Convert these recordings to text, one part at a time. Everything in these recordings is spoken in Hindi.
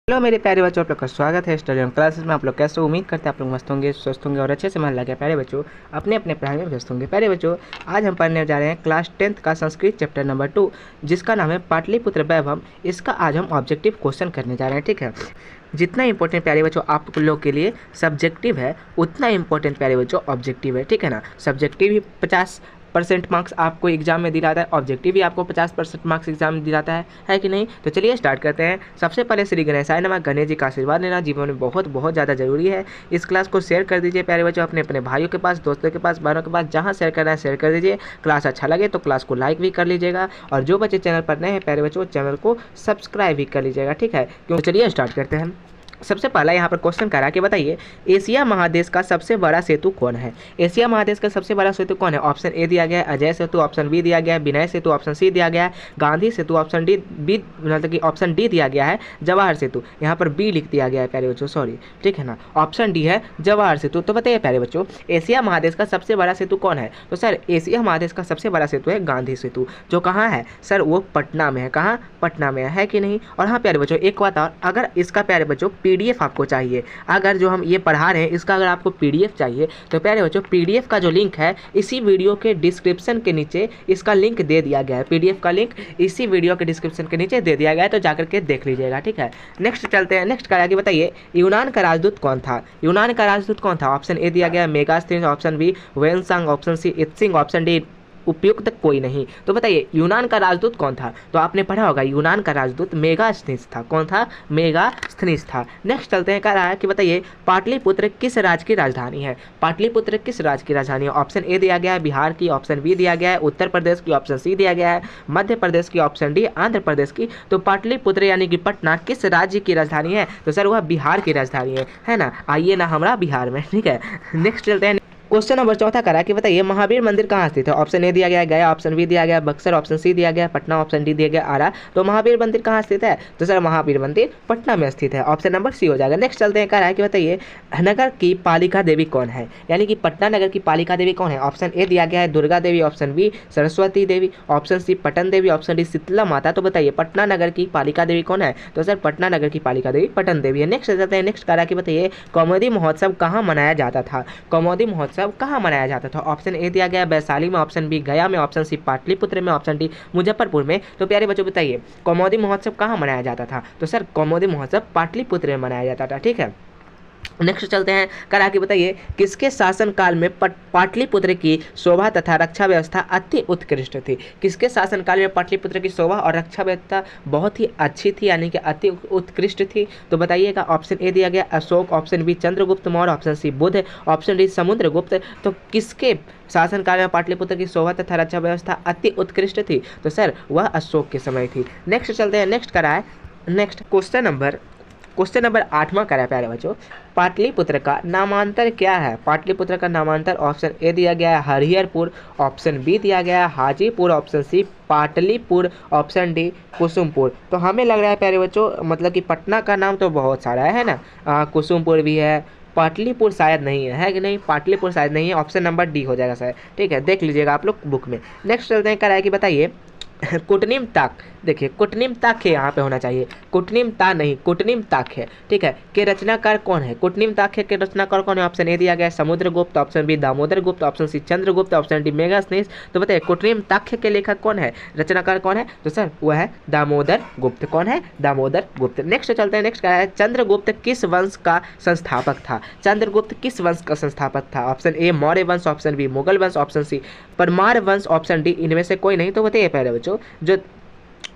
हेलो मेरे प्यारे बच्चों, आप लोग का स्वागत है स्टडी ऑन क्लासेस में। आप लोग कैसे उम्मीद करते हैं आप लोग मस्त होंगे, स्वस्थ होंगे और अच्छे से मन लगे। प्यारे बच्चों, अपने अपने पढ़ाई में व्यस्त होंगे। प्यारे बच्चों, आज हम पढ़ने जा रहे हैं क्लास 10th का संस्कृत चैप्टर नंबर 2, जिसका नाम है पाटलिपुत्र वैभव। इसका आज हम ऑब्जेक्टिव क्वेश्चन करने जा रहे हैं। ठीक है, जितना इंपॉर्टेंट प्यारे बच्चों आप लोग के लिए सब्जेक्टिव है, उतना इंपॉर्टेंट प्यारे बच्चों ऑब्जेक्टिव है। ठीक है ना, सब्जेक्टिव ही 50% मार्क्स आपको एग्जाम में दिलाता है, ऑब्जेक्टिव भी आपको 50% मार्क्स एग्जाम में दिलाता है कि नहीं। तो चलिए स्टार्ट करते हैं। सबसे पहले श्री गणेशाय नमः। गणेश जी का आशीर्वाद लेना जीवन में बहुत बहुत ज़्यादा जरूरी है। इस क्लास को शेयर कर दीजिए प्यारे बच्चों, अपने अपने भाइयों के पास, दोस्तों के पास, बहनों के पास, जहाँ शेयर करना है शेयर कर दीजिए। क्लास अच्छा लगे तो क्लास को लाइक भी कर लीजिएगा, और जो बच्चे चैनल पर नए हैं प्यारे बच्चों, चैनल को सब्सक्राइब भी कर लीजिएगा। ठीक है, क्यों। चलिए स्टार्ट करते हैं। सबसे पहला यहाँ पर क्वेश्चन करा कि बताइए एशिया महादेश का सबसे बड़ा सेतु कौन है। एशिया महादेश का सबसे बड़ा सेतु कौन है। ऑप्शन ए दिया गया है अजय सेतु, ऑप्शन बी दिया गया है विनय सेतु, ऑप्शन सी दिया गया है गांधी सेतु, ऑप्शन डी बी मतलब कि ऑप्शन डी दिया गया है जवाहर सेतु। यहाँ पर बी लिख दिया गया है प्यारे बच्चों, सॉरी। ठीक है ना, ऑप्शन डी है जवाहर सेतु। तो बताइए प्यारे बच्चों, एशिया महादेश का सबसे बड़ा सेतु कौन है। तो सर एशिया महादेश का सबसे बड़ा सेतु है गांधी सेतु, जो कहाँ है सर, वो पटना में है। कहाँ, पटना में है कि नहीं। और हाँ प्यारे बच्चों, एक बात और, अगर इसका प्यारे बच्चों PDF आपको चाहिए, अगर जो हम ये पढ़ा रहे हैं इसका अगर आपको PDF चाहिए, तो प्यारे बच्चों PDF का जो लिंक है इसी वीडियो के डिस्क्रिप्शन के नीचे इसका लिंक दे दिया गया है। PDF का लिंक इसी वीडियो के डिस्क्रिप्शन के नीचे दे दिया गया है, तो जाकर के देख लीजिएगा। ठीक है, नेक्स्ट चलते हैं। नेक्स्ट का आगे बताइए यूनान का राजदूत कौन था। यूनान का राजदूत कौन था। ऑप्शन ए दिया गया है मेगास्थनीज, ऑप्शन बी वेनसांग, ऑप्शन सी इत्सिंग, ऑप्शन डी उपयुक्त कोई नहीं। तो बताइए यूनान का राजदूत कौन था। तो आपने पढ़ा होगा यूनान का राजदूत मेगास्थनीज था। कौन था, मेगास्थनीज था। नेक्स्ट चलते हैं, कह रहा है कि बताइए पाटलिपुत्र किस राज्य की राजधानी है। पाटलिपुत्र किस राज्य की राजधानी है। ऑप्शन ए दिया गया है बिहार की, ऑप्शन बी दिया गया है उत्तर प्रदेश की, ऑप्शन सी दिया गया है मध्य प्रदेश की, ऑप्शन डी आंध्र प्रदेश की। तो पाटलिपुत्र यानी कि पटना किस राज्य की राजधानी है। तो सर वह बिहार की राजधानी है ना। आइए ना हमारा बिहार में। ठीक है, नेक्स्ट चलते हैं। क्वेश्चन नंबर 4 करा कि बताइए महावीर मंदिर कहाँ स्थित है। ऑप्शन ए दिया गया है गया, ऑप्शन बी दिया गया बक्सर, ऑप्शन सी दिया गया पटना, ऑप्शन डी दिया गया आरा। तो महावीर मंदिर कहाँ स्थित है। तो सर महावीर मंदिर पटना में स्थित है। ऑप्शन नंबर सी हो जाएगा। नेक्स्ट चलते हैं, कह रहा है कि बताइए नगर की पालिका देवी कौन है, यानी कि पटना नगर की पालिका देवी कौन है। ऑप्शन ए दिया गया है दुर्गा देवी, ऑप्शन बी सरस्वती देवी, option C Patan Devi, option D Sheetla माता। तो बताइए पटना नगर की पालिका देवी कौन है। तो सर पटना नगर की पालिका देवी पटन देवी है। नेक्स्ट चलते हैं। नेक्स्ट कह रहा है कि बताइए कौमुदी महोत्सव कहाँ मनाया जाता था। कौमुदी महोत्सव कहाँ मनाया जाता था। ऑप्शन ए दिया गया वैशाली में, ऑप्शन बी गया में, ऑप्शन सी पाटलिपुत्र में, ऑप्शन डी मुजफ्फरपुर में। तो प्यारे बच्चों बताइए कौमुदी महोत्सव कहाँ मनाया जाता था। तो सर कौमुदी महोत्सव पाटलिपुत्र में मनाया जाता था। ठीक है, नेक्स्ट चलते हैं, करा कि बताइए किसके शासन काल में पाटलिपुत्र की शोभा तथा रक्षा व्यवस्था अति उत्कृष्ट थी। किसके शासन काल में पाटलिपुत्र की शोभा और रक्षा व्यवस्था बहुत ही अच्छी थी, यानी कि अति उत्कृष्ट थी। तो बताइएगा ऑप्शन ए दिया गया Ashoka, option B Chandragupta Maurya, option C Buddha, option D Samudragupta. तो किसके शासन काल में पाटलिपुत्र की शोभा तथा रक्षा व्यवस्था अति उत्कृष्ट थी। तो सर वह अशोक के समय थी। नेक्स्ट चलते हैं। नेक्स्ट करा है, नेक्स्ट क्वेश्चन नंबर 8वां करा है प्यारे बच्चों, पाटलिपुत्र का नामांतर क्या है। पाटलिपुत्र का नामांतर ऑप्शन ए दिया गया है हरिहरपुर, ऑप्शन बी दिया गया है Hajipur, option C Patlipur, option D Kusumpur. तो हमें लग रहा है प्यारे बच्चों मतलब कि पटना का नाम तो बहुत सारा है ना, कुसुमपुर भी है, पाटलिपुर शायद नहीं है कि नहीं, पाटलिपुर शायद नहीं है। ऑप्शन नंबर डी हो जाएगा शायद। ठीक है, देख लीजिएगा आप लोग बुक में। नेक्स्ट चलते हैं, कह रहा है कि बताइए कुटनिम ताक, देखिए कुटनिम ताक है यहाँ पे होना चाहिए, कुटनिम ता नहीं, कुटनिम ताक है। ठीक है, के रचनाकार कौन है। कुटनिम ताक है के रचनाकार कौन है। ऑप्शन ए दिया गया है Samudragupta, option B Damodar Gupta, option C Chandragupta, option D Megasthenes. तो बताइए कुटनिम ताक के लेखक कौन है, रचनाकार कौन है। तो सर वह है दामोदर गुप्त। कौन है, दामोदर गुप्त। नेक्स्ट चलते हैं। नेक्स्ट क्या है, चंद्रगुप्त किस वंश का संस्थापक था। चंद्रगुप्त किस वंश का संस्थापक था। ऑप्शन ए मौर्य वंश, ऑप्शन बी मुगल वंश, ऑप्शन सी परमार वंश, ऑप्शन डी इनमें से कोई नहीं। तो बताइए पहले बच्चों जो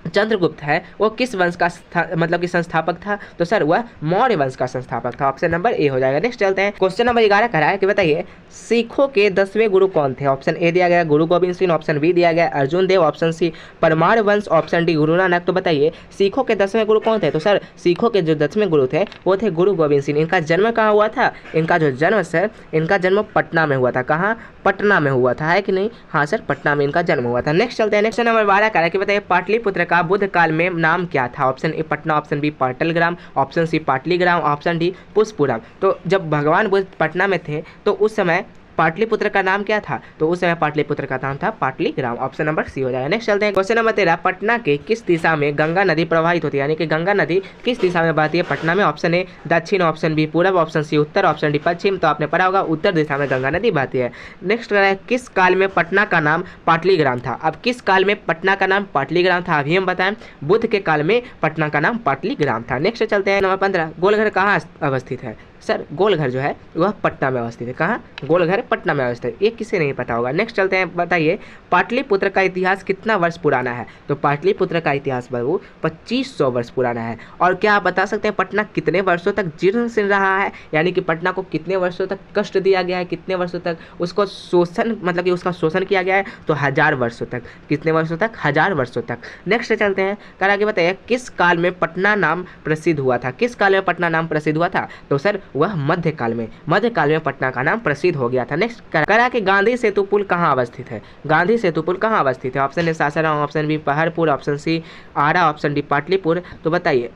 चंद्रगुप्त है वो किस वंश का मतलब कि संस्थापक था। तो सर वह मौर्य वंश का संस्थापक था। ऑप्शन नंबर ए हो जाएगा। नेक्स्ट चलते हैं। क्वेश्चन नंबर 11 करा है कि बताइए सिखों के 10वें गुरु कौन थे। ऑप्शन ए दिया गया गुरु गोविंद सिंह, ऑप्शन बी दिया गया अर्जुन देव, ऑप्शन सी परमार वंश, ऑप्शन डी गुरु नानक। तो बताइए सिखों के 10वें गुरु कौन थे। तो सर सिखों के जो 10वें गुरु थे वो थे गुरु गोविंद सिंह। इनका जन्म कहाँ हुआ था। इनका जो जन्म सर, इनका जन्म पटना में हुआ था। कहाँ, पटना में हुआ था, है कि नहीं। हाँ सर पटना में इनका जन्म हुआ था। नेक्स्ट चलते हैं। नेक्स्ट नंबर 12 करा है कि बताइए पाटलिपुत्र का बुद्ध काल में नाम क्या था। Option A Patna, option B Patalgram, option C Pataligram, option D Pushpuram. तो जब भगवान बुद्ध पटना में थे तो उस समय पाटलिपुत्र का नाम क्या था? तो उस समय पाटलिपुत्र का नाम था पाटलीग्राम। ऑप्शन नंबर सी हो जाएगा। नेक्स्ट चलते हैं क्वेश्चन नंबर 13, पटना के किस दिशा में गंगा नदी प्रवाहित होती है, यानी कि गंगा नदी किस दिशा में बहती है पटना में? ऑप्शन ए दक्षिण, ऑप्शन बी पूरब, ऑप्शन सी उत्तर, ऑप्शन डी पश्चिम। तो आपने पढ़ा होगा उत्तर दिशा में गंगा नदी बहती है। नेक्स्ट है किस काल में पटना का नाम पाटलीग्राम था? अब किस काल में पटना का नाम पाटलीग्राम था अभी हम बताएं, बुद्ध के काल में पटना का नाम पाटलीग्राम था। नेक्स्ट चलते हैं नंबर 15, गोलघर कहाँ अवस्थित है? सर गोलघर जो है वह पटना में अवस्थित है। कहाँ? गोलघर पटना में अवस्थित है, ये किसे नहीं पता होगा। नेक्स्ट चलते हैं, बताइए पाटलिपुत्र का इतिहास कितना वर्ष पुराना है? तो पाटलिपुत्र का इतिहास बाबू 2500 वर्ष पुराना है। और क्या आप बता सकते हैं पटना कितने वर्षों तक जीर्ण शीर्ण रहा है, यानी कि पटना को कितने वर्षों तक कष्ट दिया गया है, कितने वर्षों तक उसको शोषण, मतलब कि उसका शोषण किया गया है? तो 1000 वर्षों तक। कितने वर्षों तक? 1000 वर्षों तक। नेक्स्ट चलते हैं, कल आगे बताइए किस काल में पटना नाम प्रसिद्ध हुआ था? किस काल में पटना नाम प्रसिद्ध हुआ था? तो सर वह मध्यकाल में, मध्यकाल में पटना का नाम प्रसिद्ध हो गया था। नेक्स्ट करा कि गांधी सेतु पुल कहाँ अवस्थित है? गांधी सेतु पुल कहाँ अवस्थित है? Option A Sasaram, option B Paharpur, option C Ara, option D Patlipur. तो बताइए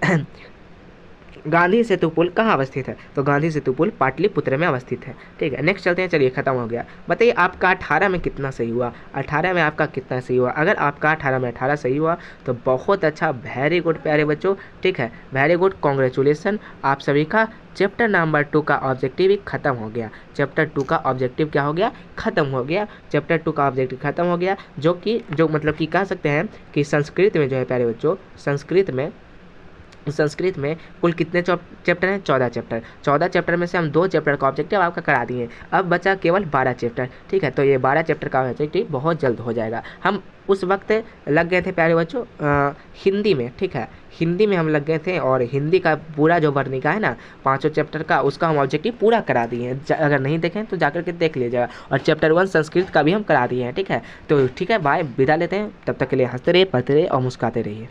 गांधी सेतु पुल कहाँ अवस्थित है? तो गांधी सेतु पुल पाटलिपुत्र में अवस्थित है। ठीक है, नेक्स्ट चलते हैं। चलिए खत्म हो गया। बताइए आपका 18 में कितना सही हुआ? 18 में आपका कितना सही हुआ? अगर आपका 18 में 18 सही हुआ तो बहुत अच्छा, वेरी गुड प्यारे बच्चों। ठीक है, वेरी गुड, कॉन्ग्रेचुलेसन। आप सभी का चैप्टर नंबर 2 का ऑब्जेक्टिव ही खत्म हो गया। चैप्टर 2 का ऑब्जेक्टिव क्या हो गया? खत्म हो गया। चैप्टर 2 का ऑब्जेक्टिव खत्म हो गया, जो मतलब कि कह सकते हैं कि संस्कृत में जो है प्यारे बच्चों, संस्कृत में कुल कितने चैप्टर हैं? 14 चैप्टर। 14 चैप्टर में से हम 2 चैप्टर का ऑब्जेक्टिव आपका करा दिए। अब बचा केवल 12 चैप्टर। ठीक है, तो ये 12 चैप्टर का ऑब्जेक्टिव बहुत जल्द हो जाएगा। हम उस वक्त लग गए थे प्यारे बच्चों हिंदी में। ठीक है, हिंदी में हम लग गए थे और हिंदी का पूरा जो वर्णिका है ना 5 चैप्टर का, उसका हम ऑब्जेक्टिव पूरा करा दिए हैं। अगर नहीं देखें तो जाकर के देख लीजिएगा। और चैप्टर 1 संस्कृत का भी हम करा दिए हैं। ठीक है, तो ठीक है, बाय, विदा लेते हैं। तब तक के लिए हंसते रहिए, पढ़ते रहिए और मुस्कुराते रहिए।